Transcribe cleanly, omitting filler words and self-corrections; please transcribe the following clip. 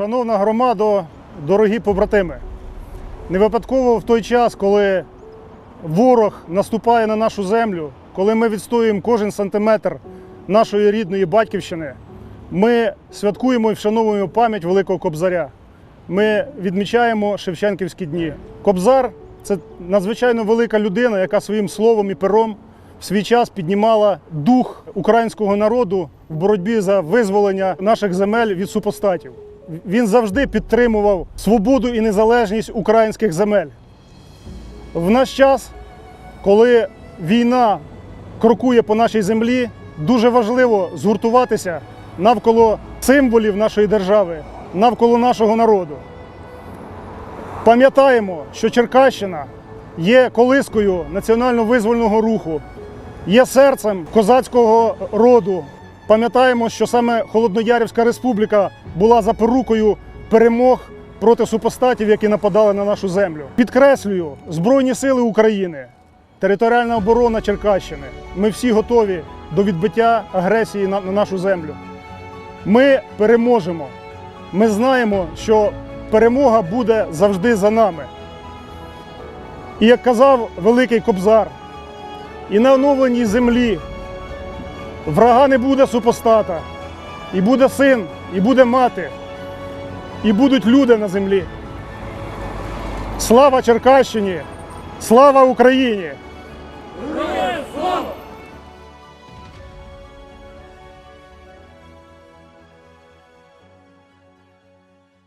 Шановна громадо, дорогі побратими, не випадково в той час, коли ворог наступає на нашу землю, коли ми відстоюємо кожен сантиметр нашої рідної батьківщини, ми святкуємо і вшановуємо пам'ять Великого Кобзаря. Ми відмічаємо Шевченківські дні. Кобзар – це надзвичайно велика людина, яка своїм словом і пером в свій час піднімала дух українського народу в боротьбі за визволення наших земель від супостатів. Він завжди підтримував свободу і незалежність українських земель. В наш час, коли війна крокує по нашій землі, дуже важливо згуртуватися навколо символів нашої держави, навколо нашого народу. Пам'ятаємо, що Черкащина є колискою національно-визвольного руху, є серцем козацького роду. Пам'ятаємо, що саме Холодноярівська республіка була запорукою перемог проти супостатів, які нападали на нашу землю. Підкреслюю, Збройні сили України, територіальна оборона Черкащини. Ми всі готові до відбиття агресії на нашу землю. Ми переможемо. Ми знаємо, що перемога буде завжди за нами. І як казав Великий Кобзар, і на оновленій землі врага не буде супостата, і буде син, і буде мати, і будуть люди на землі. Слава Черкащині! Слава Україні!